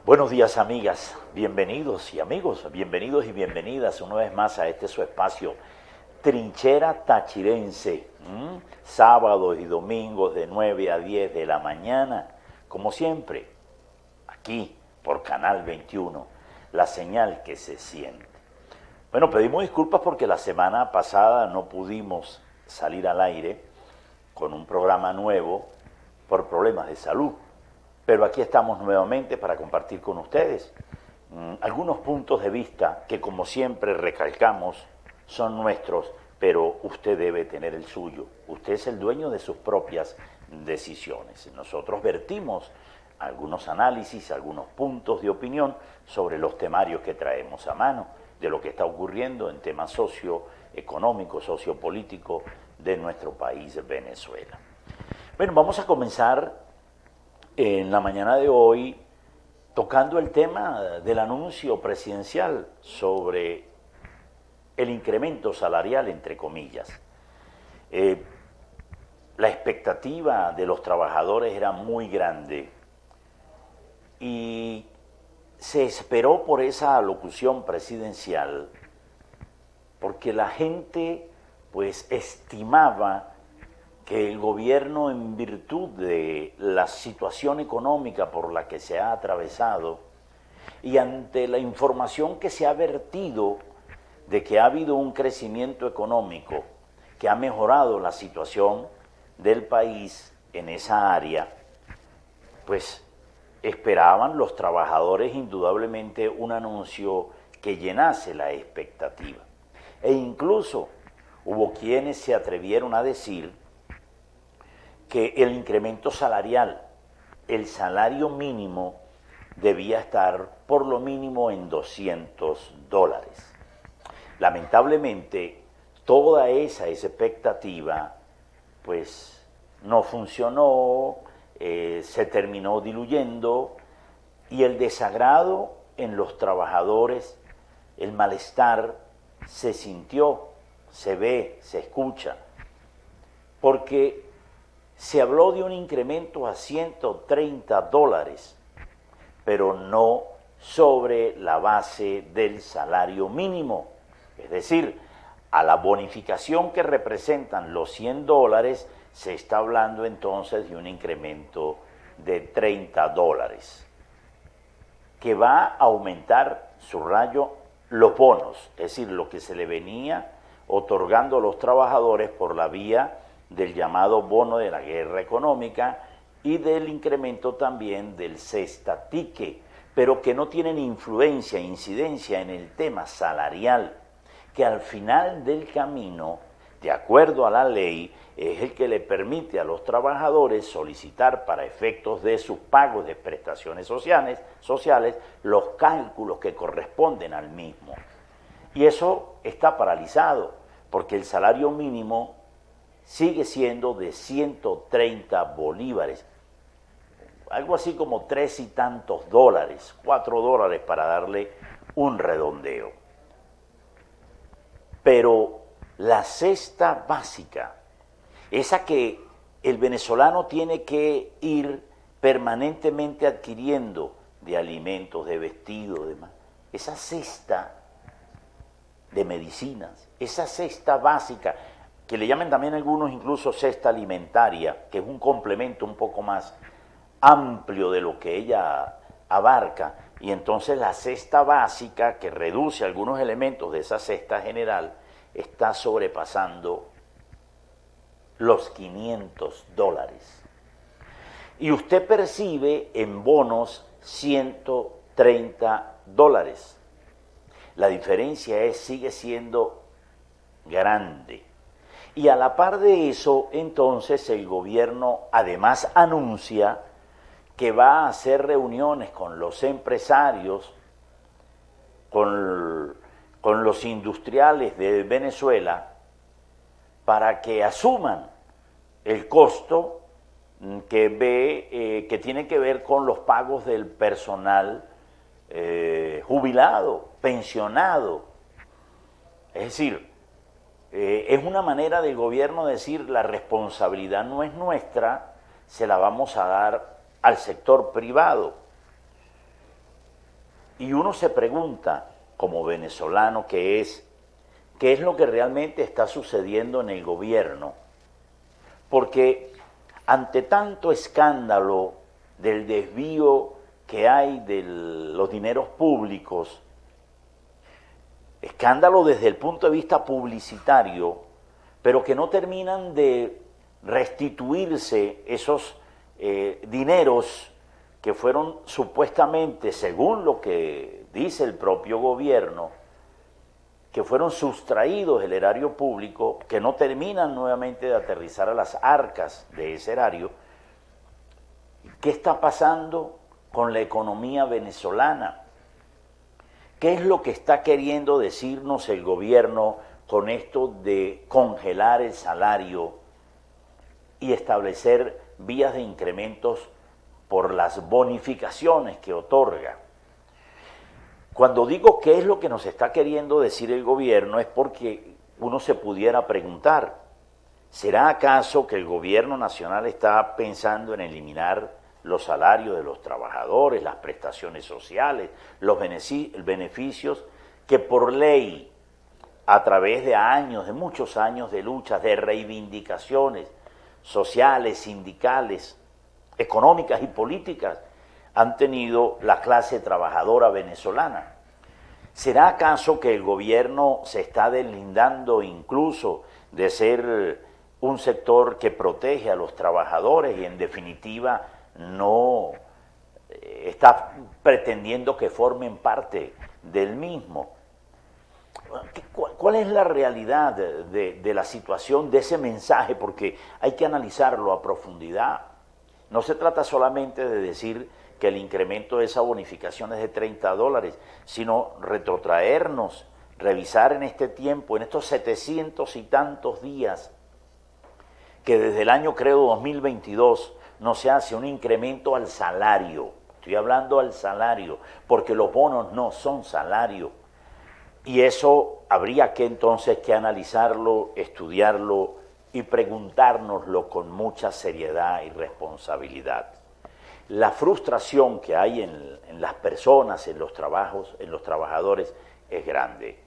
Buenos días, amigas, bienvenidos y amigos, bienvenidos y bienvenidas una vez más a este su espacio Trinchera Tachirense, sábados y domingos de 9 a 10 de la mañana, como siempre, aquí por Canal 21, la señal que se siente. Bueno, pedimos disculpas porque la semana pasada no pudimos salir al aire con un programa nuevo por problemas de salud. Pero aquí estamos nuevamente para compartir con ustedes algunos puntos de vista que, como siempre recalcamos, son nuestros, pero usted debe tener el suyo. Usted es el dueño de sus propias decisiones. Nosotros vertimos algunos análisis, algunos puntos de opinión sobre los temarios que traemos a mano, de lo que está ocurriendo en temas socioeconómicos, sociopolíticos de nuestro país, Venezuela. Bueno, vamos a comenzar en la mañana de hoy tocando el tema del anuncio presidencial sobre el incremento salarial, entre comillas. La expectativa de los trabajadores era muy grande y se esperó por esa alocución presidencial porque la gente pues estimaba que el gobierno, en virtud de la situación económica por la que se ha atravesado y ante la información que se ha vertido de que ha habido un crecimiento económico que ha mejorado la situación del país en esa área, pues esperaban los trabajadores indudablemente un anuncio que llenase la expectativa. E incluso hubo quienes se atrevieron a decir que el incremento salarial, el salario mínimo, debía estar por lo mínimo en $200. Lamentablemente, toda esa expectativa pues no funcionó, se terminó diluyendo y el desagrado en los trabajadores, el malestar se sintió, se ve, se escucha, porque se habló de un incremento a $130, pero no sobre la base del salario mínimo. Es decir, a la bonificación que representan los $100, se está hablando entonces de un incremento de $30, que va a aumentar, subrayo, los bonos, es decir, lo que se le venía otorgando a los trabajadores por la vía del llamado bono de la guerra económica y del incremento también del cestatique, pero que no tienen influencia, incidencia en el tema salarial, que al final del camino, de acuerdo a la ley, es el que le permite a los trabajadores solicitar para efectos de sus pagos de prestaciones sociales los cálculos que corresponden al mismo. Y eso está paralizado, porque el salario mínimo sigue siendo de 130 bolívares, algo así como 3 y tantos dólares, $4 para darle un redondeo. Pero la cesta básica, esa que el venezolano tiene que ir permanentemente adquiriendo de alimentos, de vestidos, demás, esa cesta de medicinas, esa cesta básica, que le llaman también algunos incluso cesta alimentaria, que es un complemento un poco más amplio de lo que ella abarca, y entonces la cesta básica, que reduce algunos elementos de esa cesta general, está sobrepasando los $500. Y usted percibe en bonos $130. La diferencia sigue siendo grande. Y a la par de eso, entonces el gobierno además anuncia que va a hacer reuniones con los empresarios, con los industriales de Venezuela, para que asuman el costo que tiene que ver con los pagos del personal jubilado, pensionado. Es decir, es una manera del gobierno de decir la responsabilidad no es nuestra, se la vamos a dar al sector privado. Y uno se pregunta, como venezolano que es, ¿qué es lo que realmente está sucediendo en el gobierno? Porque ante tanto escándalo del desvío que hay de los dineros públicos, escándalo desde el punto de vista publicitario, pero que no terminan de restituirse esos dineros que fueron supuestamente, según lo que dice el propio gobierno, que fueron sustraídos del erario público, que no terminan nuevamente de aterrizar a las arcas de ese erario. ¿Qué está pasando con la economía venezolana? ¿Qué es lo que está queriendo decirnos el gobierno con esto de congelar el salario y establecer vías de incrementos por las bonificaciones que otorga? Cuando digo qué es lo que nos está queriendo decir el gobierno es porque uno se pudiera preguntar, ¿será acaso que el gobierno nacional está pensando en eliminar los salarios de los trabajadores, las prestaciones sociales, los beneficios que por ley, a través de años, de muchos años de luchas, de reivindicaciones sociales, sindicales, económicas y políticas, han tenido la clase trabajadora venezolana? ¿Será acaso que el gobierno se está deslindando incluso de ser un sector que protege a los trabajadores y en definitiva no está pretendiendo que formen parte del mismo? ¿Cuál es la realidad de la situación de ese mensaje? Porque hay que analizarlo a profundidad. No se trata solamente de decir que el incremento de esa bonificación es de $30, sino retrotraernos, revisar en este tiempo, en estos 700 y tantos días, que desde el año, creo, 2022, no se hace un incremento al salario. Estoy hablando al salario, porque los bonos no son salario. Y eso habría que entonces que analizarlo, estudiarlo y preguntárnoslo con mucha seriedad y responsabilidad. La frustración que hay en las personas, en los trabajadores, es grande.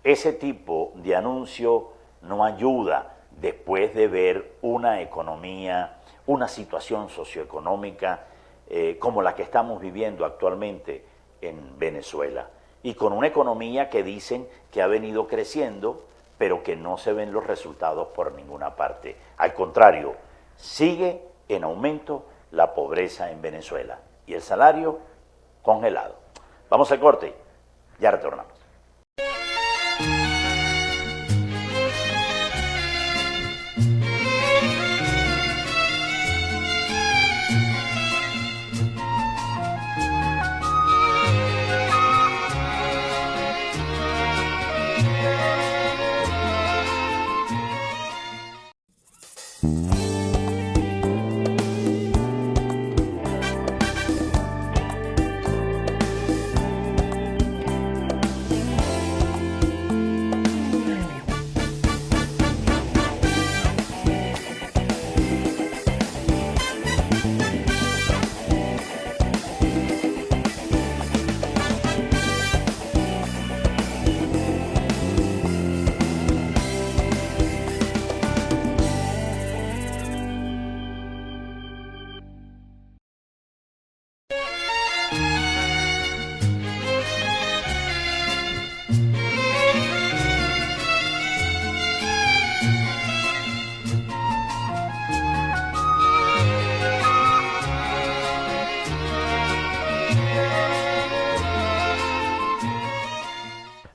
Ese tipo de anuncio no ayuda después de ver una economía, una situación socioeconómica como la que estamos viviendo actualmente en Venezuela. Y con una economía que dicen que ha venido creciendo, pero que no se ven los resultados por ninguna parte. Al contrario, sigue en aumento la pobreza en Venezuela y el salario congelado. Vamos al corte, ya retornamos.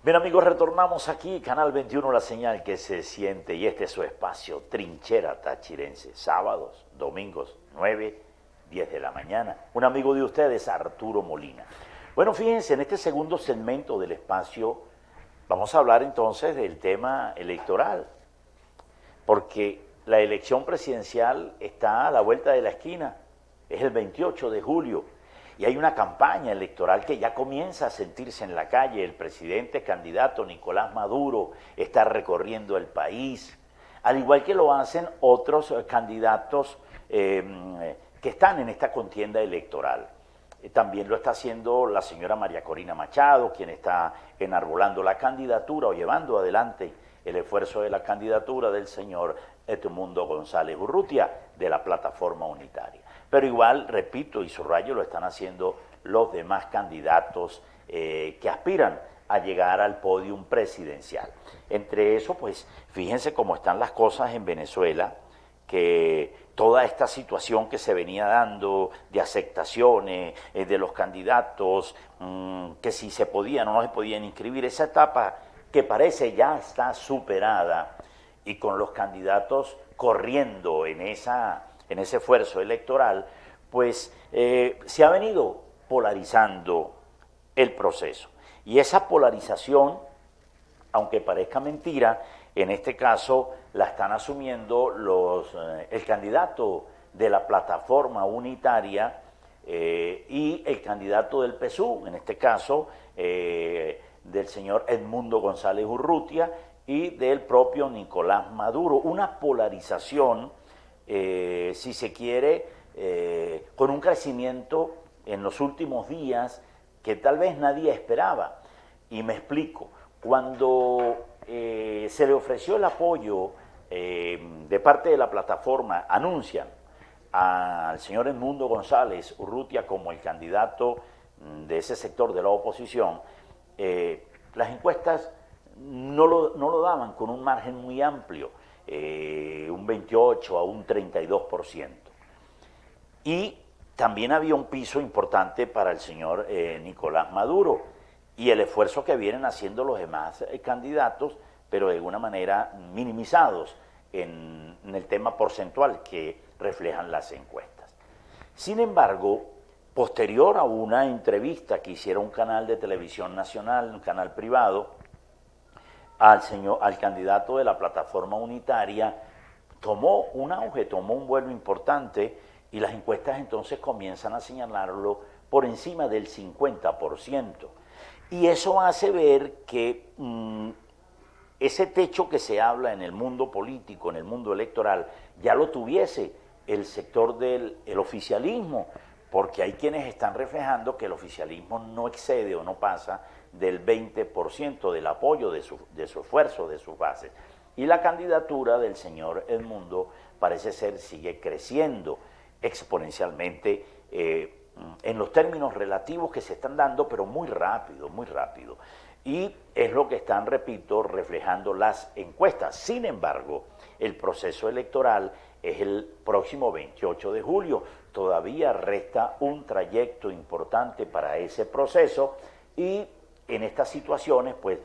Bien amigos, retornamos aquí, Canal 21, la señal que se siente, y este es su espacio, Trinchera Tachirense, sábados, domingos, 9, 10 de la mañana. Un amigo de ustedes, Arturo Molina. Bueno, fíjense, en este segundo segmento del espacio vamos a hablar entonces del tema electoral, porque la elección presidencial está a la vuelta de la esquina, es el 28 de julio. Y hay una campaña electoral que ya comienza a sentirse en la calle. El presidente candidato Nicolás Maduro está recorriendo el país, al igual que lo hacen otros candidatos que están en esta contienda electoral. También lo está haciendo la señora María Corina Machado, quien está enarbolando la candidatura o llevando adelante el esfuerzo de la candidatura del señor Edmundo González Urrutia de la Plataforma Unitaria. Pero igual, repito y subrayo, lo están haciendo los demás candidatos que aspiran a llegar al podium presidencial. Entre eso, pues, fíjense cómo están las cosas en Venezuela, que toda esta situación que se venía dando de aceptaciones de los candidatos, que si se podían o no se podían inscribir, esa etapa que parece ya está superada y con los candidatos corriendo en ese esfuerzo electoral, pues se ha venido polarizando el proceso. Y esa polarización, aunque parezca mentira, en este caso la están asumiendo el candidato de la Plataforma Unitaria y el candidato del PSUV, en este caso del señor Edmundo González Urrutia y del propio Nicolás Maduro. Una polarización, si se quiere, con un crecimiento en los últimos días que tal vez nadie esperaba. Y me explico. Cuando se le ofreció el apoyo de parte de la plataforma, anuncian al señor Edmundo González Urrutia como el candidato de ese sector de la oposición, las encuestas no lo daban con un margen muy amplio, un 28 a un 32%. Y también había un piso importante para el señor Nicolás Maduro y el esfuerzo que vienen haciendo los demás candidatos, pero de alguna manera minimizados en el tema porcentual que reflejan las encuestas. Sin embargo, posterior a una entrevista que hiciera un canal de televisión nacional, un canal privado, al candidato de la Plataforma Unitaria, tomó un auge, tomó un vuelo importante y las encuestas entonces comienzan a señalarlo por encima del 50%. Y eso hace ver que ese techo que se habla en el mundo político, en el mundo electoral, ya lo tuviese el sector del oficialismo, porque hay quienes están reflejando que el oficialismo no excede o no pasa del 20% del apoyo de su esfuerzo, de sus bases. Y la candidatura del señor Edmundo parece ser sigue creciendo exponencialmente en los términos relativos que se están dando, pero muy rápido, muy rápido. Y es lo que están, repito, reflejando las encuestas. Sin embargo, el proceso electoral es el próximo 28 de julio. Todavía resta un trayecto importante para ese proceso y en estas situaciones pues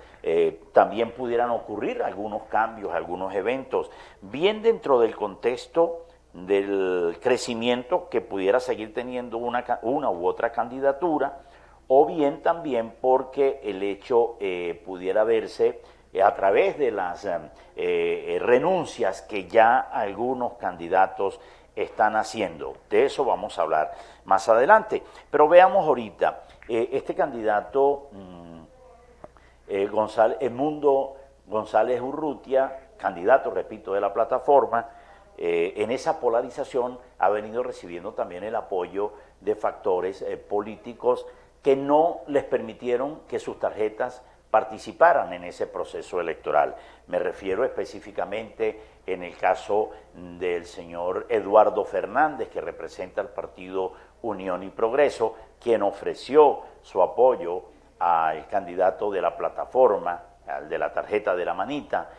también pudieran ocurrir algunos cambios, algunos eventos, bien dentro del contexto del crecimiento que pudiera seguir teniendo una u otra candidatura, o bien también porque el hecho pudiera verse a través de las renuncias que ya algunos candidatos están haciendo. De eso vamos a hablar más adelante. Pero veamos ahorita, este candidato Edmundo González Urrutia, candidato, repito, de la plataforma, en esa polarización ha venido recibiendo también el apoyo de factores políticos que no les permitieron que sus tarjetas participaran en ese proceso electoral. Me refiero específicamente en el caso del señor Eduardo Fernández, que representa al partido Unión y Progreso, quien ofreció su apoyo al candidato de la plataforma, al de la tarjeta de la manita.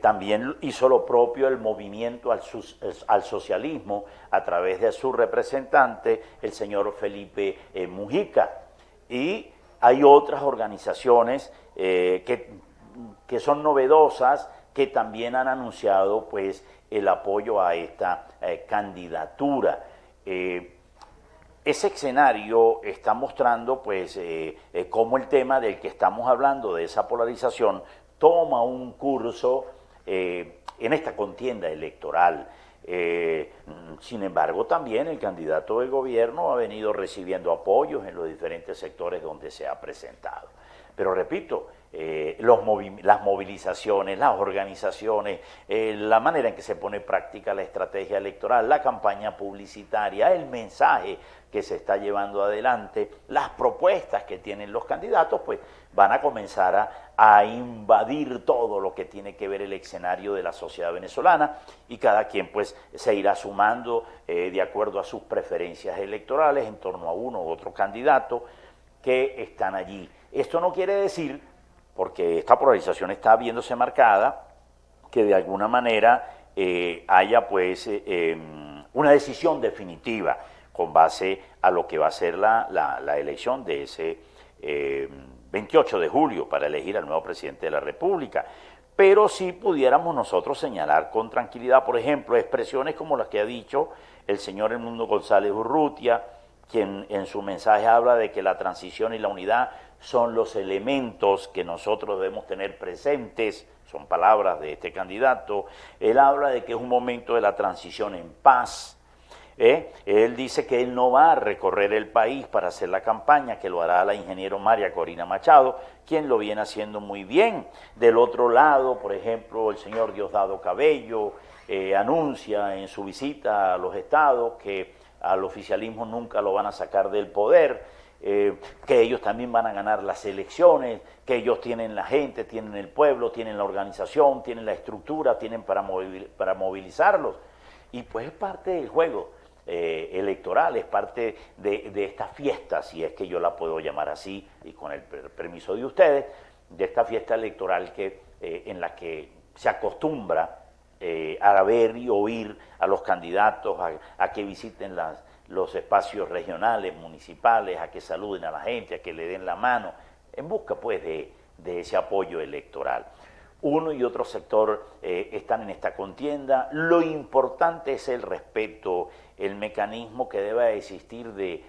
También hizo lo propio el movimiento al socialismo a través de su representante, el señor Felipe Mujica. Y hay otras organizaciones que son novedosas, que también han anunciado pues el apoyo a esta candidatura. Ese escenario está mostrando pues cómo el tema del que estamos hablando, de esa polarización, toma un curso en esta contienda electoral. Sin embargo, también el candidato del gobierno ha venido recibiendo apoyos en los diferentes sectores donde se ha presentado. Pero repito, las movilizaciones, las organizaciones, la manera en que se pone en práctica la estrategia electoral, la campaña publicitaria, el mensaje que se está llevando adelante, las propuestas que tienen los candidatos, pues van a comenzar a invadir todo lo que tiene que ver el escenario de la sociedad venezolana y cada quien pues se irá sumando de acuerdo a sus preferencias electorales en torno a uno u otro candidato que están allí. Esto no quiere decir, porque esta polarización está viéndose marcada, que de alguna manera haya pues una decisión definitiva con base a lo que va a ser la elección de ese 28 de julio para elegir al nuevo presidente de la República. Pero sí pudiéramos nosotros señalar con tranquilidad, por ejemplo, expresiones como las que ha dicho el señor Edmundo González Urrutia, quien en su mensaje habla de que la transición y la unidad son los elementos que nosotros debemos tener presentes, son palabras de este candidato. Él habla de que es un momento de la transición en paz. Él dice que él no va a recorrer el país para hacer la campaña, que lo hará la ingeniero María Corina Machado, quien lo viene haciendo muy bien. Del otro lado, por ejemplo, el señor Diosdado Cabello anuncia en su visita a los estados que al oficialismo nunca lo van a sacar del poder, que ellos también van a ganar las elecciones, que ellos tienen la gente, tienen el pueblo, tienen la organización, tienen la estructura, tienen para movilizarlos. Y pues es parte del juego electoral, es parte de esta fiesta, si es que yo la puedo llamar así, y con el permiso de ustedes, de esta fiesta electoral en la que se acostumbra a ver y oír a los candidatos, a que visiten los espacios regionales, municipales, a que saluden a la gente, a que le den la mano, en busca pues de ese apoyo electoral. Uno y otro sector están en esta contienda. Lo importante es el respeto, el mecanismo que debe existir del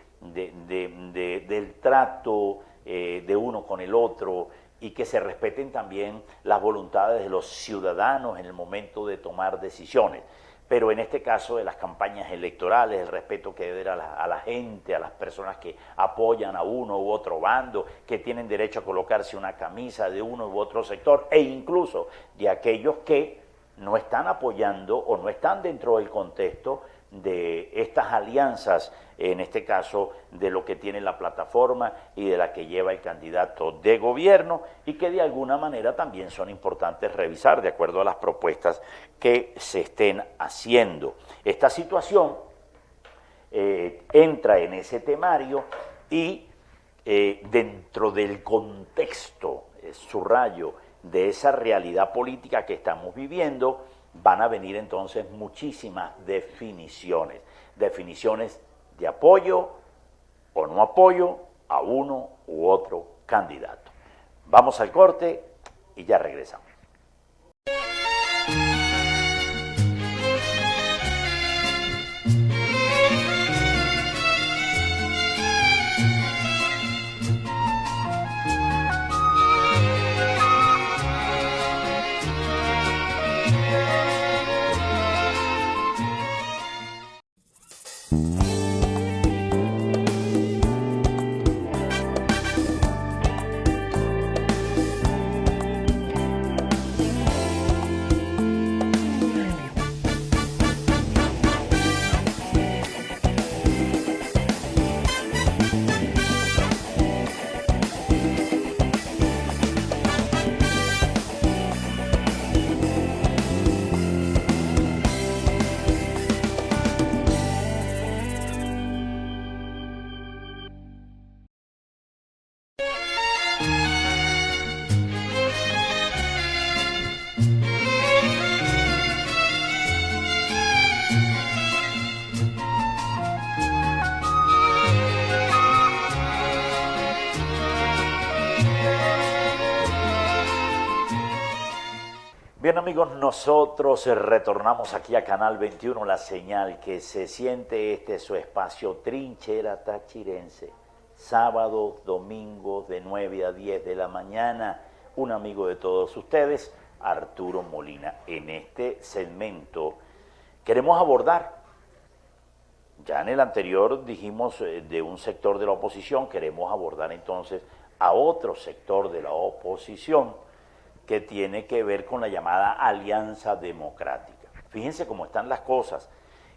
trato de uno con el otro, y que se respeten también las voluntades de los ciudadanos en el momento de tomar decisiones. Pero en este caso de las campañas electorales, el respeto que debe haber a la gente, a las personas que apoyan a uno u otro bando, que tienen derecho a colocarse una camisa de uno u otro sector, e incluso de aquellos que no están apoyando o no están dentro del contexto de estas alianzas, en este caso de lo que tiene la plataforma y de la que lleva el candidato de gobierno, y que de alguna manera también son importantes revisar de acuerdo a las propuestas que se estén haciendo. Esta situación entra en ese temario y dentro del contexto, subrayo, de esa realidad política que estamos viviendo, van a venir entonces muchísimas definiciones de apoyo o no apoyo a uno u otro candidato. Vamos al corte y ya regresamos. Bien amigos, nosotros retornamos aquí a Canal 21, la señal que se siente. Este es su espacio Trinchera Tachirense, sábado, domingo de 9 a 10 de la mañana. Un amigo de todos ustedes, Arturo Molina. En este segmento queremos abordar, ya en el anterior dijimos de un sector de la oposición, queremos abordar entonces a otro sector de la oposición que tiene que ver con la llamada Alianza Democrática. Fíjense cómo están las cosas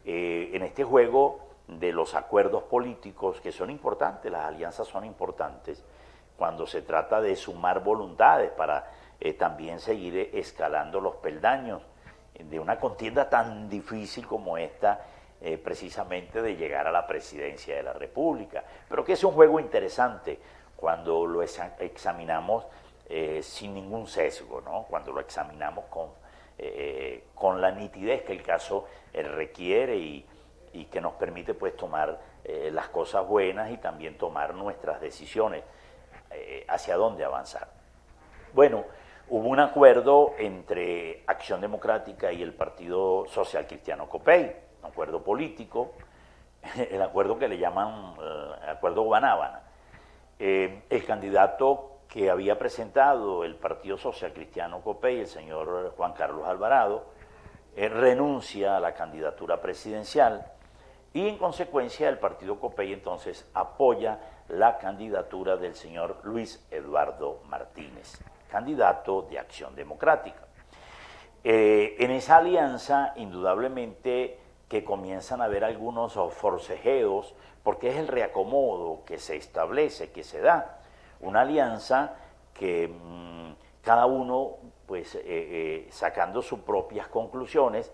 en este juego de los acuerdos políticos, que son importantes, las alianzas son importantes, cuando se trata de sumar voluntades para también seguir escalando los peldaños de una contienda tan difícil como esta, precisamente de llegar a la presidencia de la República, pero que es un juego interesante cuando lo examinamos sin ningún sesgo, ¿no? Cuando lo examinamos con la nitidez que el caso requiere y que nos permite pues tomar las cosas buenas y también tomar nuestras decisiones hacia dónde avanzar. Bueno, hubo un acuerdo entre Acción Democrática y el Partido Social Cristiano Copey, un acuerdo político, el acuerdo que le llaman acuerdo Guanábana. El candidato que había presentado el Partido Social Cristiano Copey, el señor Juan Carlos Alvarado, renuncia a la candidatura presidencial y en consecuencia el Partido Copey entonces apoya la candidatura del señor Luis Eduardo Martínez, candidato de Acción Democrática. En esa alianza, indudablemente que comienzan a haber algunos forcejeos, porque es el reacomodo que se establece, que se da. Una alianza que cada uno, pues, sacando sus propias conclusiones,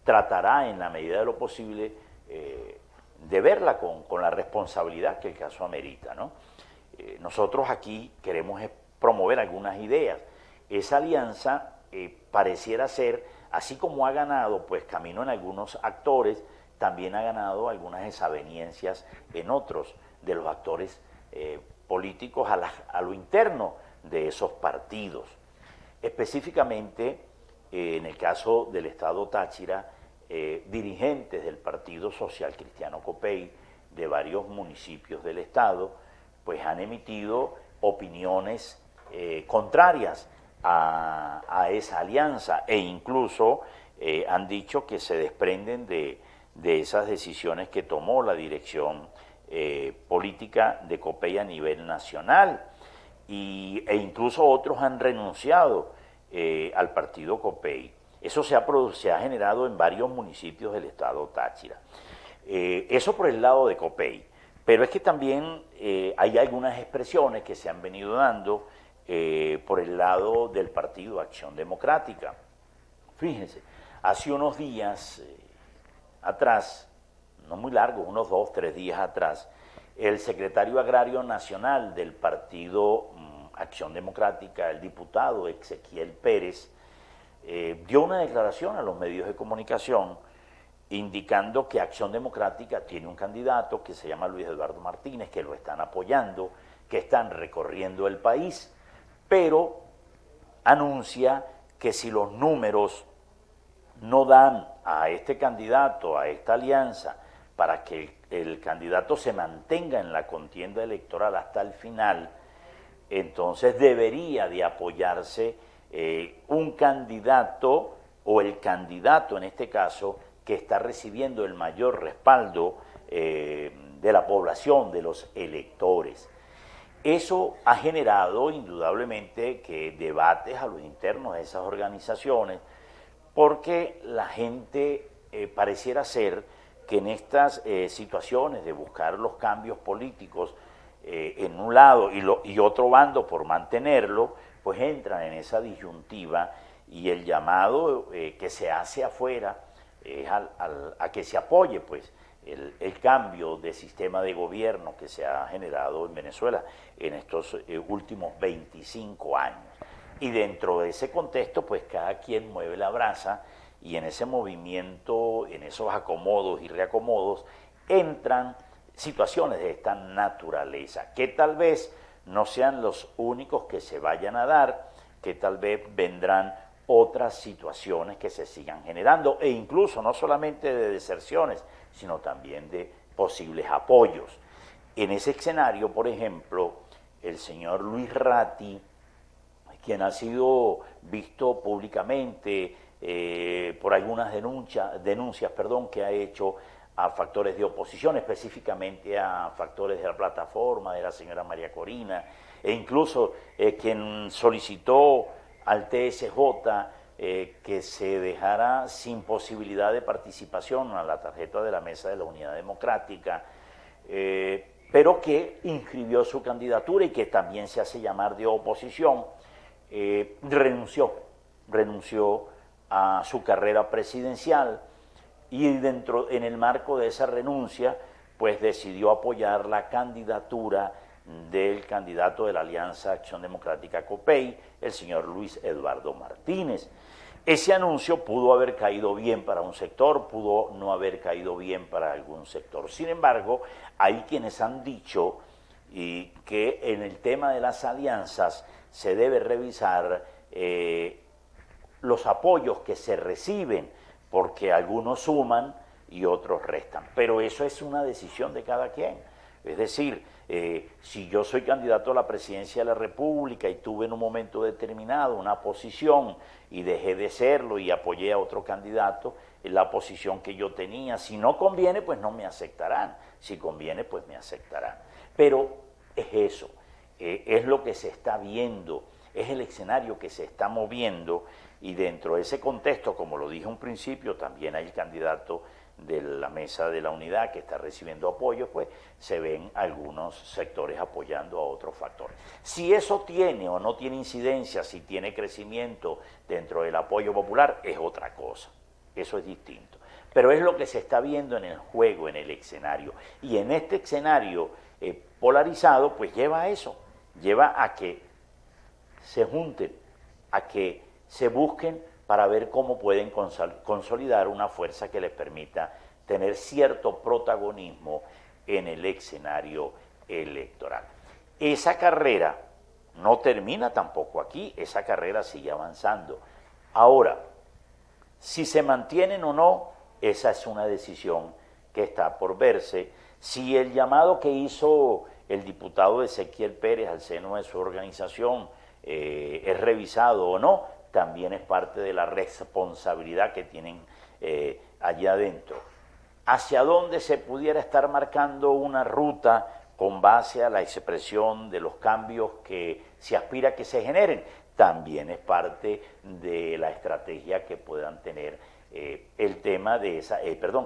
tratará en la medida de lo posible de verla con la responsabilidad que el caso amerita, ¿no? Nosotros aquí queremos promover algunas ideas. Esa alianza pareciera ser, así como ha ganado pues camino en algunos actores, también ha ganado algunas desavenencias en otros de los actores políticos a lo interno de esos partidos. Específicamente, en el caso del Estado Táchira, dirigentes del Partido Social Cristiano Copey de varios municipios del Estado, pues han emitido opiniones contrarias a esa alianza e incluso han dicho que se desprenden de esas decisiones que tomó la dirección política de Copey a nivel nacional e incluso otros han renunciado al partido Copey. Eso se ha generado en varios municipios del estado Táchira. Eso por el lado de Copey, pero es que también hay algunas expresiones que se han venido dando por el lado del Partido Acción Democrática. Fíjense, hace unos días atrás, no muy largo, unos 2, 3 días atrás, el secretario agrario nacional del Partido Acción Democrática, el diputado Ezequiel Pérez, dio una declaración a los medios de comunicación indicando que Acción Democrática tiene un candidato que se llama Luis Eduardo Martínez, que lo están apoyando, que están recorriendo el país, pero anuncia que si los números no dan a este candidato, a esta alianza, para que el candidato se mantenga en la contienda electoral hasta el final, entonces debería de apoyarse un candidato o el candidato en este caso que está recibiendo el mayor respaldo de la población, de los electores. Eso ha generado indudablemente que debates a los internos de esas organizaciones, porque la gente pareciera ser que en estas situaciones de buscar los cambios políticos en un lado y otro bando por mantenerlo, pues entran en esa disyuntiva y el llamado que se hace afuera es a que se apoye pues el cambio de sistema de gobierno que se ha generado en Venezuela en estos últimos 25 años. Y dentro de ese contexto, pues cada quien mueve la brasa y en ese movimiento, en esos acomodos y reacomodos, entran situaciones de esta naturaleza, que tal vez no sean los únicos que se vayan a dar, que tal vez vendrán otras situaciones que se sigan generando, e incluso no solamente de deserciones, sino también de posibles apoyos. En ese escenario, por ejemplo, el señor Luis Ratti, quien ha sido visto públicamente por algunas denuncias que ha hecho a factores de oposición, específicamente a factores de la plataforma de la señora María Corina, e incluso quien solicitó al TSJ que se dejara sin posibilidad de participación a la tarjeta de la Mesa de la Unidad Democrática, pero que inscribió su candidatura y que también se hace llamar de oposición, renunció a su carrera presidencial y en el marco de esa renuncia pues decidió apoyar la candidatura del candidato de la Alianza Acción Democrática COPEI, el señor Luis Eduardo Martínez. Ese anuncio pudo haber caído bien para un sector, pudo no haber caído bien para algún sector. Sin embargo, hay quienes han dicho que en el tema de las alianzas se debe revisar los apoyos que se reciben, porque algunos suman y otros restan. Pero eso es una decisión de cada quien. Es decir, si yo soy candidato a la presidencia de la República y tuve en un momento determinado una posición y dejé de serlo y apoyé a otro candidato en la posición que yo tenía, si no conviene, pues no me aceptarán. Si conviene, pues me aceptarán. Pero es eso, es lo que se está viendo, es el escenario que se está moviendo, y dentro de ese contexto, como lo dije en un principio, también hay el candidato de la Mesa de la Unidad que está recibiendo apoyo, pues se ven algunos sectores apoyando a otros factores. Si eso tiene o no tiene incidencia, si tiene crecimiento dentro del apoyo popular, es otra cosa, eso es distinto. Pero es lo que se está viendo en el juego, en el escenario, y en este escenario polarizado, pues lleva a eso, lleva a que se junten, a que se busquen para ver cómo pueden consolidar una fuerza que les permita tener cierto protagonismo en el escenario electoral. Esa carrera no termina tampoco aquí, esa carrera sigue avanzando. Ahora, si se mantienen o no, esa es una decisión que está por verse. Si el llamado que hizo el diputado Ezequiel Pérez al seno de su organización es revisado o no, también es parte de la responsabilidad que tienen allá adentro. ¿Hacia dónde se pudiera estar marcando una ruta con base a la expresión de los cambios que se aspira que se generen? También es parte de la estrategia que puedan tener el tema de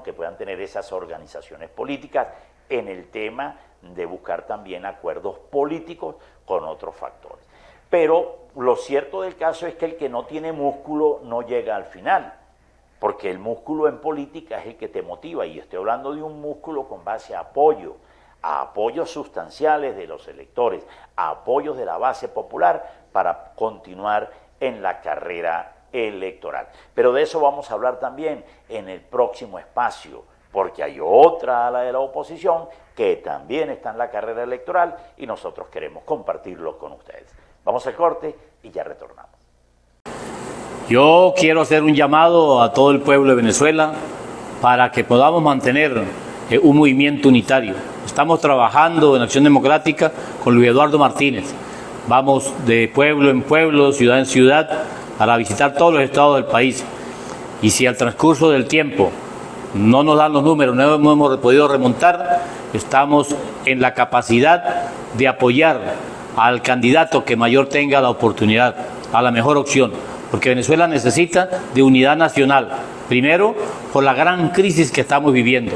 que puedan tener esas organizaciones políticas en el tema de buscar también acuerdos políticos con otros factores. Pero lo cierto del caso es que el que no tiene músculo no llega al final, porque el músculo en política es el que te motiva, y estoy hablando de un músculo con base a apoyos sustanciales de los electores, a apoyos de la base popular para continuar en la carrera electoral. Pero de eso vamos a hablar también en el próximo espacio, porque hay otra ala de la oposición que también está en la carrera electoral y nosotros queremos compartirlo con ustedes. Vamos al corte y ya retornamos. Yo quiero hacer un llamado a todo el pueblo de Venezuela para que podamos mantener un movimiento unitario. Estamos trabajando en Acción Democrática con Luis Eduardo Martínez. Vamos de pueblo en pueblo, ciudad en ciudad, para visitar todos los estados del país. Y si al transcurso del tiempo no nos dan los números, no hemos podido remontar, estamos en la capacidad de apoyar al candidato que mayor tenga la oportunidad, a la mejor opción, porque Venezuela necesita de unidad nacional, primero por la gran crisis que estamos viviendo.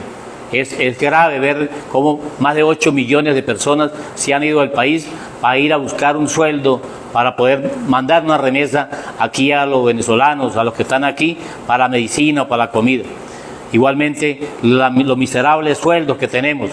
Es grave ver cómo más de 8 millones de personas se han ido al país para ir a buscar un sueldo, para poder mandar una remesa aquí a los venezolanos, a los que están aquí, para medicina o para la comida. Igualmente, los miserables sueldos que tenemos,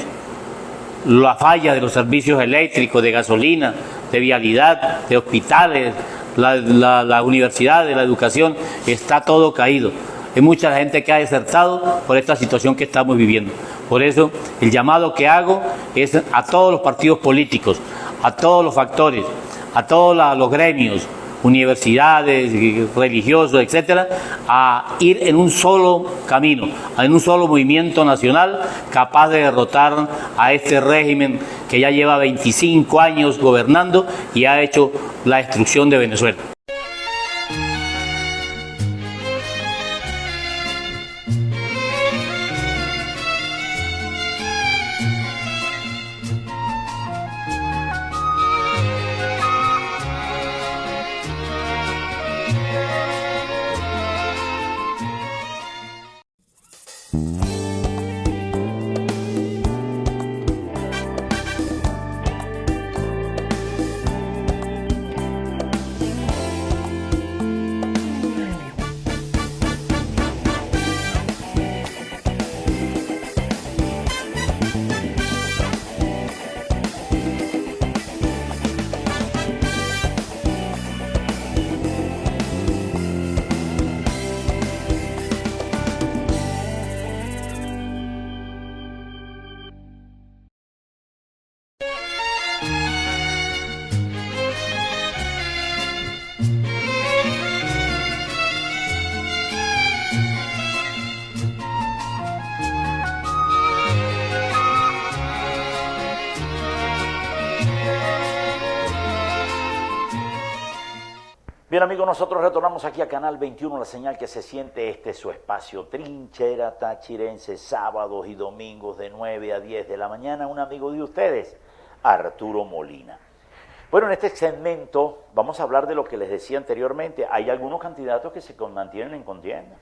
la falla de los servicios eléctricos, de gasolina, de vialidad, de hospitales, la universidad, de la educación, está todo caído. Hay mucha gente que ha desertado por esta situación que estamos viviendo. Por eso, el llamado que hago es a todos los partidos políticos, a todos los factores, a todos los gremios, universidades, religiosos, etcétera, a ir en un solo camino, en un solo movimiento nacional capaz de derrotar a este régimen que ya lleva 25 años gobernando y ha hecho la destrucción de Venezuela. Bien, amigos, nosotros retornamos aquí a Canal 21, la señal que se siente. Este es su espacio Trinchera Tachirense, sábados y domingos de 9 a 10 de la mañana. Un amigo de ustedes, Arturo Molina. Bueno, en este segmento vamos a hablar de lo que les decía anteriormente. Hay algunos candidatos que se mantienen en contienda.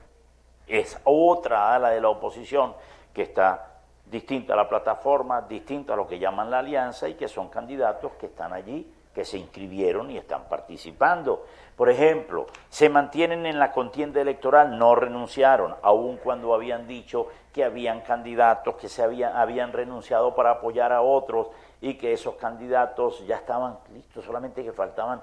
Es otra ala de la oposición que está distinta a la plataforma, distinta a lo que llaman la alianza, y que son candidatos que están allí, que se inscribieron y están participando. Por ejemplo, se mantienen en la contienda electoral, no renunciaron, aun cuando habían dicho que habían candidatos que habían renunciado para apoyar a otros y que esos candidatos ya estaban listos, solamente que faltaban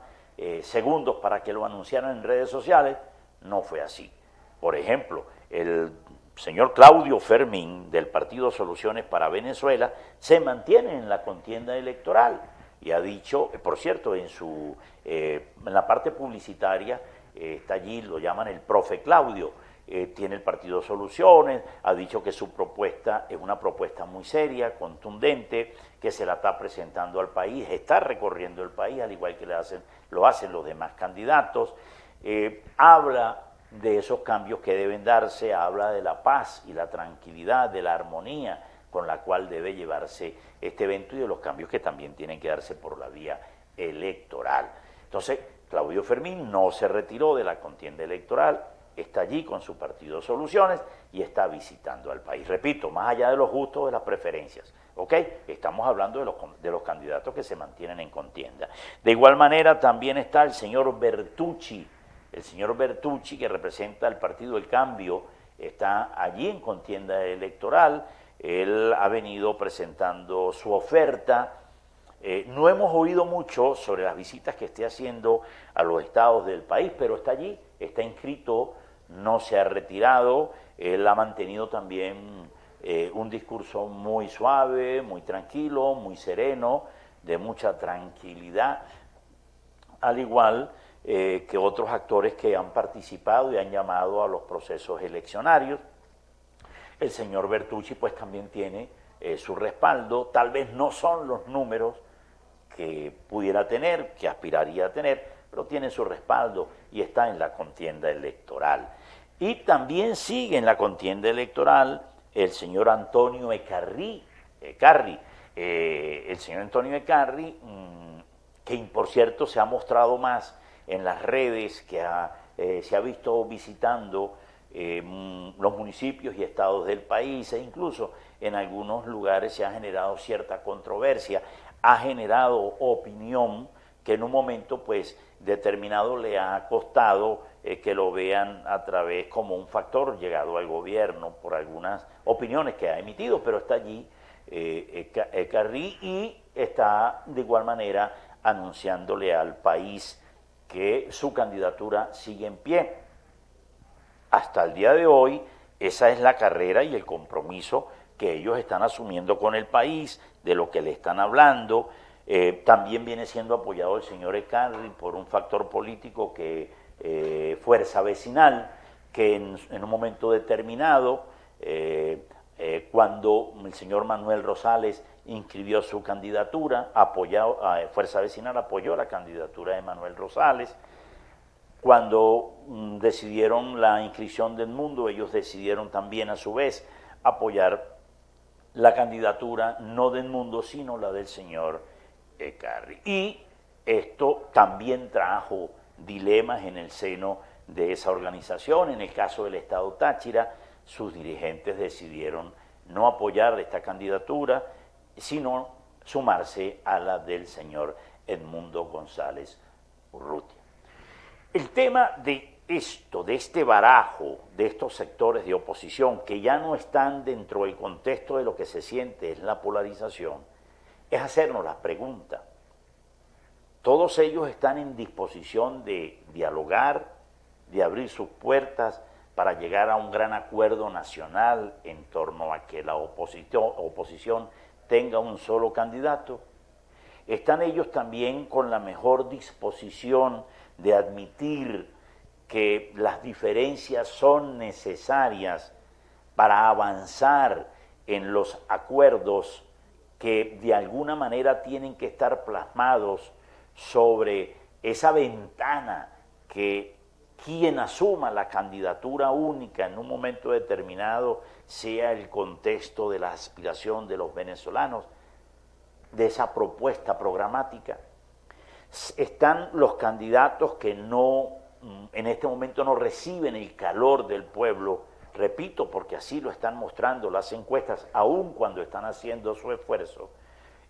segundos para que lo anunciaran en redes sociales. No fue así. Por ejemplo, el señor Claudio Fermín, del Partido Soluciones para Venezuela, se mantiene en la contienda electoral. Y ha dicho, por cierto, en la parte publicitaria, está allí, lo llaman el profe Claudio, tiene el Partido Soluciones, ha dicho que su propuesta es una propuesta muy seria, contundente, que se la está presentando al país, está recorriendo el país, al igual que lo hacen los demás candidatos. Habla de esos cambios que deben darse, habla de la paz y la tranquilidad, de la armonía con la cual debe llevarse este evento y de los cambios que también tienen que darse por la vía electoral. Entonces, Claudio Fermín no se retiró de la contienda electoral, está allí con su Partido Soluciones y está visitando al país. Repito, más allá de los gustos, de las preferencias, ¿ok? Estamos hablando de los candidatos que se mantienen en contienda. De igual manera, también está el señor Bertucci, que representa el Partido del Cambio, está allí en contienda electoral. Él ha venido presentando su oferta. No hemos oído mucho sobre las visitas que esté haciendo a los estados del país, pero está allí, está inscrito, no se ha retirado. Él ha mantenido también un discurso muy suave, muy tranquilo, muy sereno, de mucha tranquilidad, al igual que otros actores que han participado y han llamado a los procesos eleccionarios. El señor Bertucci pues también tiene su respaldo, tal vez no son los números que pudiera tener, que aspiraría a tener, pero tiene su respaldo y está en la contienda electoral. Y también sigue en la contienda electoral el señor Antonio Ecarri, el señor Antonio Ecarri, que por cierto se ha mostrado más en las redes, que se ha visto visitando los municipios y estados del país, e incluso en algunos lugares se ha generado cierta controversia, ha generado opinión que en un momento pues determinado le ha costado que lo vean a través como un factor llegado al gobierno por algunas opiniones que ha emitido, pero está allí Ecarri y está de igual manera anunciándole al país que su candidatura sigue en pie. Hasta el día de hoy, esa es la carrera y el compromiso que ellos están asumiendo con el país, de lo que le están hablando. También viene siendo apoyado el señor Ecarri por un factor político que Fuerza Vecinal, que en un momento determinado, cuando el señor Manuel Rosales inscribió su candidatura, Fuerza Vecinal apoyó la candidatura de Manuel Rosales. Cuando decidieron la inscripción de Edmundo, ellos decidieron también a su vez apoyar la candidatura no de Edmundo, sino la del señor Ecarri. Y esto también trajo dilemas en el seno de esa organización. En el caso del Estado Táchira, sus dirigentes decidieron no apoyar esta candidatura, sino sumarse a la del señor Edmundo González Urrutia. El tema de este barajo, de estos sectores de oposición que ya no están dentro del contexto de lo que se siente es la polarización, es hacernos la pregunta. Todos ellos están en disposición de dialogar, de abrir sus puertas para llegar a un gran acuerdo nacional en torno a que la oposición tenga un solo candidato. Están ellos también con la mejor disposición de admitir que las diferencias son necesarias para avanzar en los acuerdos que de alguna manera tienen que estar plasmados sobre esa ventana que quien asuma la candidatura única en un momento determinado sea el contexto de la aspiración de los venezolanos, de esa propuesta programática. Están los candidatos que en este momento no reciben el calor del pueblo, repito, porque así lo están mostrando las encuestas, aun cuando están haciendo su esfuerzo,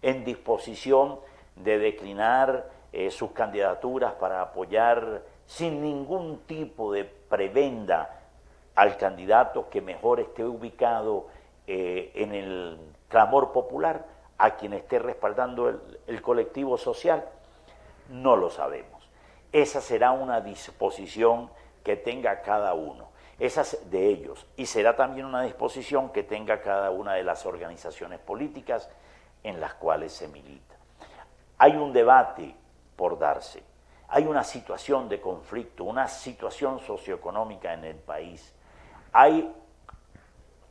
en disposición de declinar sus candidaturas para apoyar sin ningún tipo de prebenda al candidato que mejor esté ubicado en el clamor popular, a quien esté respaldando el colectivo social. No lo sabemos. Esa será una disposición que tenga cada uno, esas de ellos, y será también una disposición que tenga cada una de las organizaciones políticas en las cuales se milita. Hay un debate por darse, hay una situación de conflicto, una situación socioeconómica en el país. Hay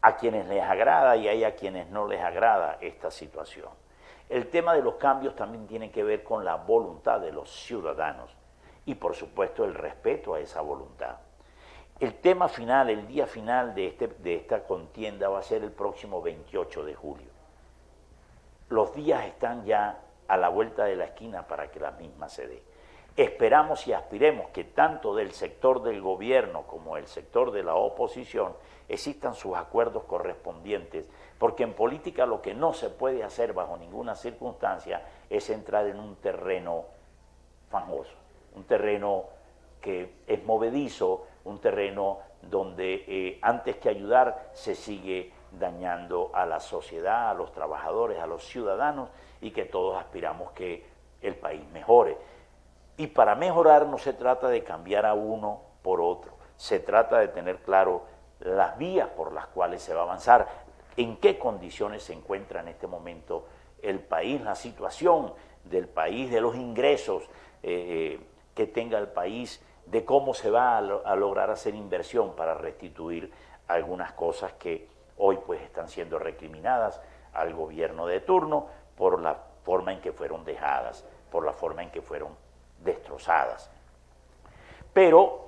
a quienes les agrada y hay a quienes no les agrada esta situación. El tema de los cambios también tiene que ver con la voluntad de los ciudadanos y por supuesto el respeto a esa voluntad. El tema final, el día final de esta contienda va a ser el próximo 28 de julio. Los días están ya a la vuelta de la esquina para que la misma se dé. Esperamos y aspiremos que tanto del sector del gobierno como del sector de la oposición existan sus acuerdos correspondientes, porque en política lo que no se puede hacer bajo ninguna circunstancia es entrar en un terreno fangoso, un terreno que es movedizo, un terreno donde antes que ayudar se sigue dañando a la sociedad, a los trabajadores, a los ciudadanos, y que todos aspiramos que el país mejore. Y para mejorar no se trata de cambiar a uno por otro, se trata de tener claro las vías por las cuales se va a avanzar, en qué condiciones se encuentra en este momento el país, la situación del país, de los ingresos que tenga el país, de cómo se va a lograr hacer inversión para restituir algunas cosas que hoy pues están siendo recriminadas al gobierno de turno por la forma en que fueron dejadas, por la forma en que fueron destrozadas. Pero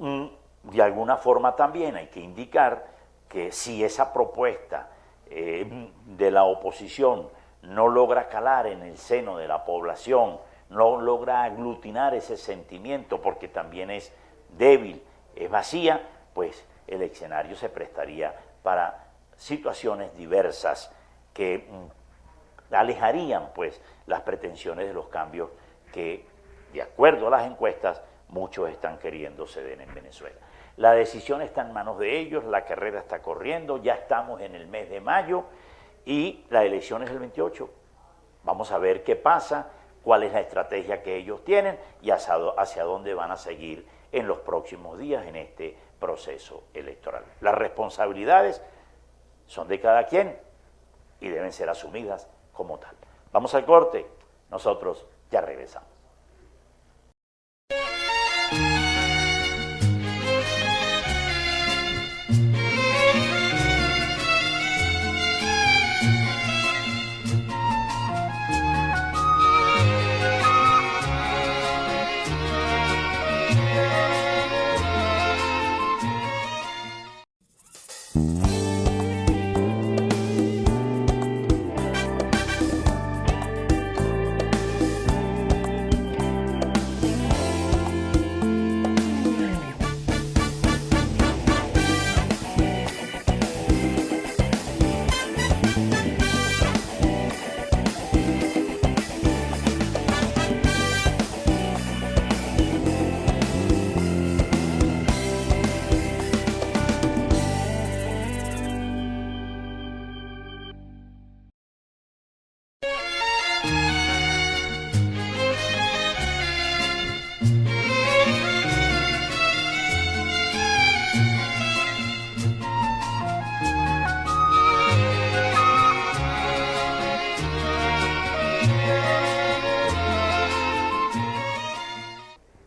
de alguna forma también hay que indicar que si esa propuesta de la oposición no logra calar en el seno de la población, no logra aglutinar ese sentimiento porque también es débil, es vacía, pues el escenario se prestaría para situaciones diversas que alejarían pues las pretensiones de los cambios que, de acuerdo a las encuestas, muchos están queriendo ceder en Venezuela. La decisión está en manos de ellos, la carrera está corriendo, ya estamos en el mes de mayo y la elección es el 28. Vamos a ver qué pasa, cuál es la estrategia que ellos tienen y hacia dónde van a seguir en los próximos días en este proceso electoral. Las responsabilidades son de cada quien y deben ser asumidas como tal. Vamos al corte, nosotros ya regresamos.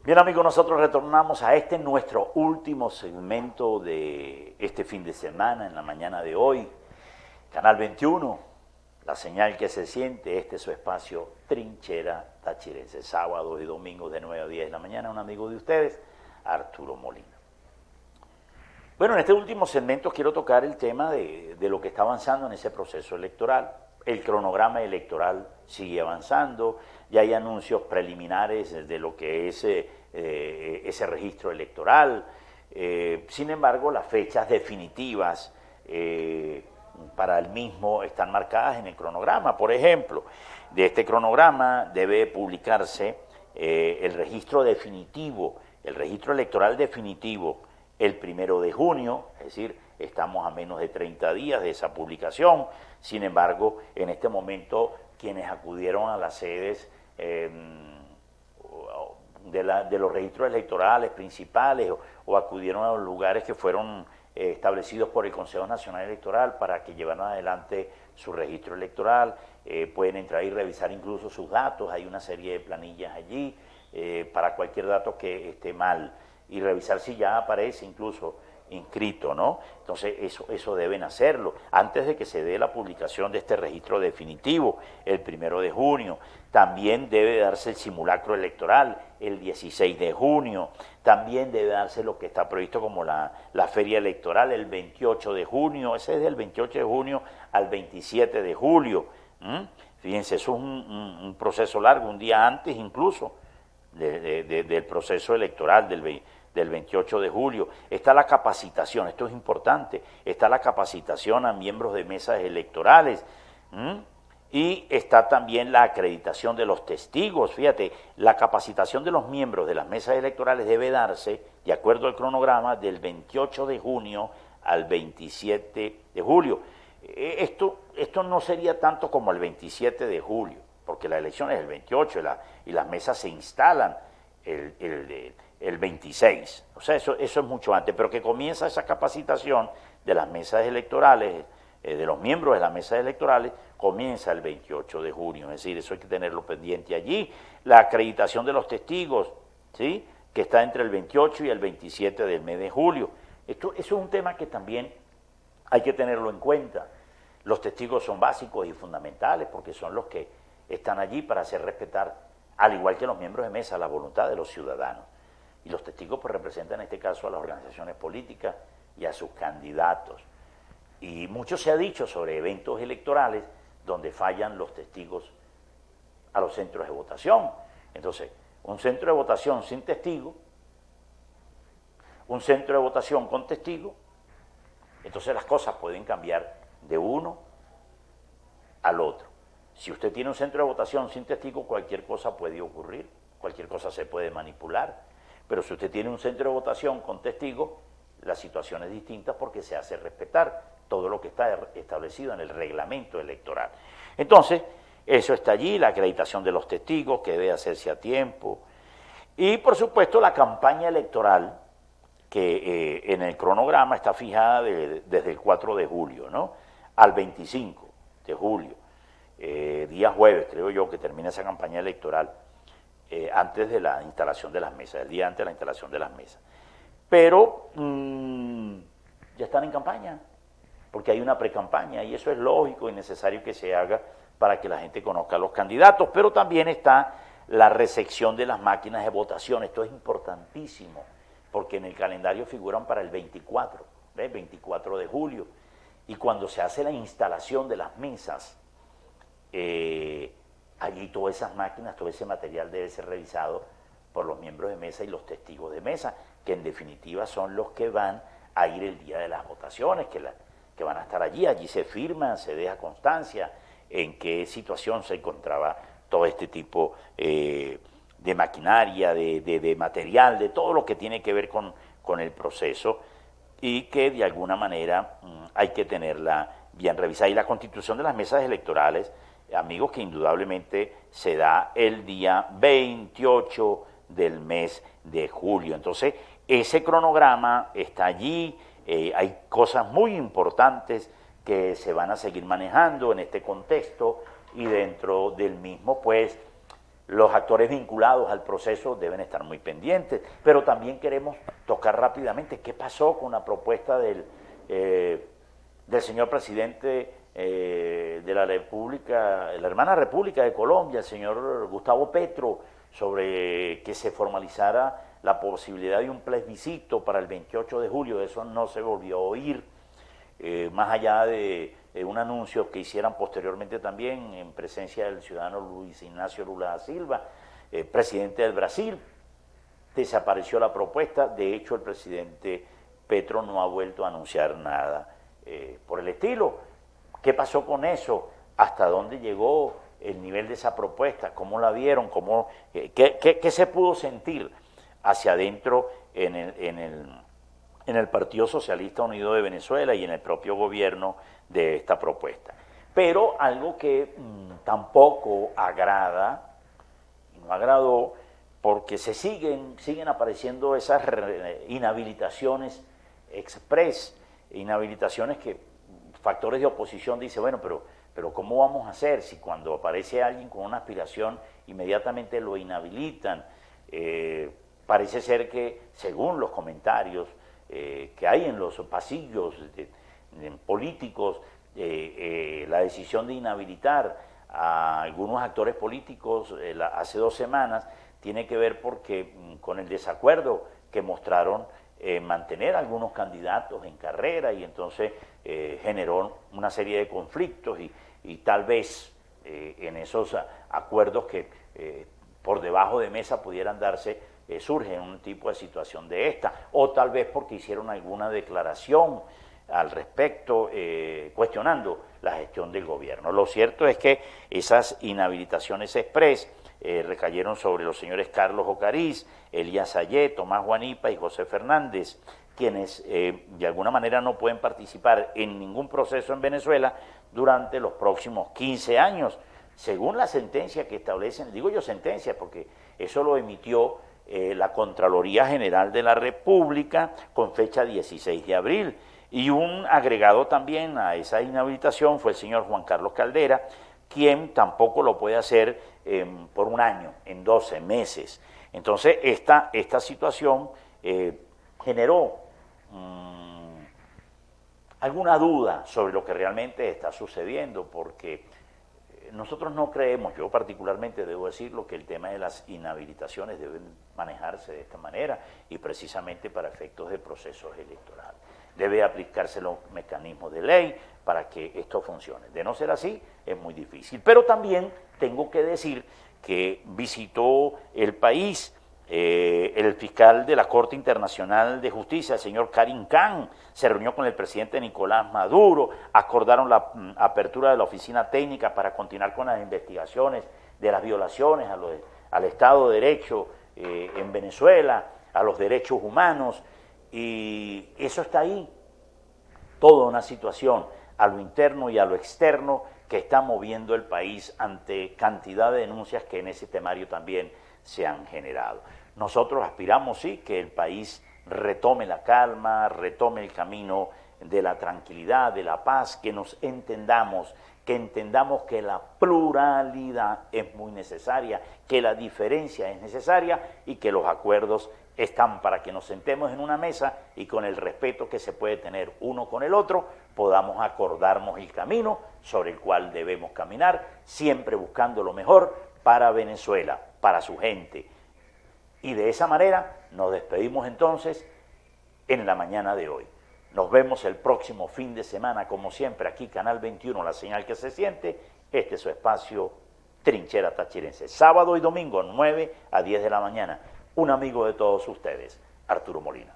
Bien amigos, nosotros retornamos a nuestro último segmento de este fin de semana, en la mañana de hoy. Canal 21, la señal que se siente, este es su espacio Trinchera Tachirense, sábados y domingos de 9 a 10 de la mañana, un amigo de ustedes, Arturo Molina. Bueno, en este último segmento quiero tocar el tema de lo que está avanzando en ese proceso electoral. El cronograma electoral sigue avanzando, ya hay anuncios preliminares de lo que es ese registro electoral. Sin embargo, las fechas definitivas para el mismo están marcadas en el cronograma. Por ejemplo, de este cronograma debe publicarse el registro definitivo, el registro electoral definitivo el 1 de junio, es decir, estamos a menos de 30 días de esa publicación. Sin embargo, en este momento, quienes acudieron a las sedes de los registros electorales principales o acudieron a los lugares que fueron establecidos por el Consejo Nacional Electoral para que llevaran adelante su registro electoral, pueden entrar y revisar incluso sus datos, hay una serie de planillas allí para cualquier dato que esté mal y revisar si ya aparece incluso inscrito, ¿no? Entonces eso deben hacerlo antes de que se dé la publicación de este registro definitivo el 1 de junio. También debe darse el simulacro electoral el 16 de junio. También debe darse lo que está previsto como la feria electoral el 28 de junio. Ese es del 28 de junio al 27 de julio. Fíjense, eso es un proceso largo, un día antes incluso del proceso electoral del 28 de julio. Está la capacitación, esto es importante, está la capacitación a miembros de mesas electorales, y está también la acreditación de los testigos. Fíjate, la capacitación de los miembros de las mesas electorales debe darse, de acuerdo al cronograma, del 28 de junio al 27 de julio. Esto no sería tanto como el 27 de julio, porque la elección es el 28 y las mesas se instalan el 26. O sea, eso es mucho antes, pero que comienza esa capacitación de las mesas electorales, de los miembros de las mesas electorales, comienza el 28 de junio. Es decir, eso hay que tenerlo pendiente allí. La acreditación de los testigos, ¿sí?, que está entre el 28 y el 27 del mes de julio. Eso es un tema que también hay que tenerlo en cuenta. Los testigos son básicos y fundamentales porque son los que están allí para hacer respetar, al igual que los miembros de mesa, la voluntad de los ciudadanos. Y los testigos pues representan en este caso a las organizaciones políticas y a sus candidatos. Y mucho se ha dicho sobre eventos electorales donde fallan los testigos a los centros de votación. Entonces, un centro de votación sin testigo, un centro de votación con testigo, entonces las cosas pueden cambiar de uno al otro. Si usted tiene un centro de votación sin testigo, cualquier cosa puede ocurrir, cualquier cosa se puede manipular. Pero si usted tiene un centro de votación con testigo, la situación es distinta porque se hace respetar todo lo que está establecido en el reglamento electoral. Entonces, eso está allí, la acreditación de los testigos, que debe hacerse a tiempo. Y, por supuesto, la campaña electoral, que en el cronograma está fijada desde el 4 de julio, ¿no?, al 25 de julio. Día jueves, creo yo, que termina esa campaña electoral, antes de la instalación de las mesas, el día antes de la instalación de las mesas. Pero ya están en campaña, porque hay una precampaña, y eso es lógico y necesario que se haga para que la gente conozca a los candidatos, pero también está la recepción de las máquinas de votación. Esto es importantísimo, porque en el calendario figuran para el 24, ¿ves? 24 de julio, y cuando se hace la instalación de las mesas, allí todas esas máquinas, todo ese material debe ser revisado por los miembros de mesa y los testigos de mesa, que en definitiva son los que van a ir el día de las votaciones, que van a estar allí. Allí se firman, se deja constancia en qué situación se encontraba todo este tipo de maquinaria, de material, de todo lo que tiene que ver con el proceso, y que de alguna manera hay que tenerla bien revisada. Y la constitución de las mesas electorales, amigos, que indudablemente se da el día 28 del mes de julio. Entonces, ese cronograma está allí, hay cosas muy importantes que se van a seguir manejando en este contexto, y dentro del mismo, pues, los actores vinculados al proceso deben estar muy pendientes. Pero también queremos tocar rápidamente qué pasó con la propuesta del señor presidente de la República, la hermana República de Colombia, el señor Gustavo Petro, sobre que se formalizara la posibilidad de un plebiscito para el 28 de julio, eso no se volvió a oír, más allá de un anuncio que hicieran posteriormente también en presencia del ciudadano Luis Ignacio Lula da Silva, presidente del Brasil. Desapareció la propuesta, de hecho el presidente Petro no ha vuelto a anunciar nada por el estilo. ¿Qué pasó con eso? ¿Hasta dónde llegó el nivel de esa propuesta? ¿Cómo la vieron? ¿Qué se pudo sentir hacia adentro en el Partido Socialista Unido de Venezuela y en el propio gobierno de esta propuesta? Pero algo que tampoco agrada, y no agradó, porque siguen apareciendo esas inhabilitaciones express, inhabilitaciones que factores de oposición dicen, bueno, pero ¿cómo vamos a hacer si cuando aparece alguien con una aspiración inmediatamente lo inhabilitan? Parece ser que, según los comentarios que hay en los pasillos políticos, la decisión de inhabilitar a algunos actores políticos hace 2 semanas tiene que ver con el desacuerdo que mostraron mantener algunos candidatos en carrera, y entonces generó una serie de conflictos y tal vez en esos acuerdos que por debajo de mesa pudieran darse, surge un tipo de situación de esta, o tal vez porque hicieron alguna declaración al respecto, cuestionando la gestión del gobierno. Lo cierto es que esas inhabilitaciones express recayeron sobre los señores Carlos Ocariz, Elías Ayé, Tomás Guanipa y José Fernández, quienes de alguna manera no pueden participar en ningún proceso en Venezuela durante los próximos 15 años, según la sentencia que establecen. Digo yo sentencia porque eso lo emitió la Contraloría General de la República con fecha 16 de abril, y un agregado también a esa inhabilitación fue el señor Juan Carlos Caldera, quien tampoco lo puede hacer por un año, en 12 meses. Entonces, esta situación generó alguna duda sobre lo que realmente está sucediendo, porque nosotros no creemos, yo particularmente debo decirlo, que el tema de las inhabilitaciones deben manejarse de esta manera y precisamente para efectos de procesos electorales. Debe aplicarse los mecanismos de ley para que esto funcione. De no ser así, es muy difícil. Pero también tengo que decir que visitó el país el fiscal de la Corte Internacional de Justicia, el señor Karim Khan, se reunió con el presidente Nicolás Maduro, acordaron la apertura de la oficina técnica para continuar con las investigaciones de las violaciones al Estado de Derecho en Venezuela, a los derechos humanos, y eso está ahí. Toda una situación a lo interno y a lo externo que está moviendo el país ante cantidad de denuncias que en ese temario también se han generado. Nosotros aspiramos, sí, que el país retome la calma, retome el camino de la tranquilidad, de la paz, que nos entendamos, que la pluralidad es muy necesaria, que la diferencia es necesaria y que los acuerdos están para que nos sentemos en una mesa y con el respeto que se puede tener uno con el otro, podamos acordarnos el camino sobre el cual debemos caminar, siempre buscando lo mejor para Venezuela, para su gente. Y de esa manera nos despedimos entonces en la mañana de hoy. Nos vemos el próximo fin de semana, como siempre, aquí Canal 21, la señal que se siente. Este es su espacio Trinchera Tachirense. Sábado y domingo, 9 a 10 de la mañana. Un amigo de todos ustedes, Arturo Molina.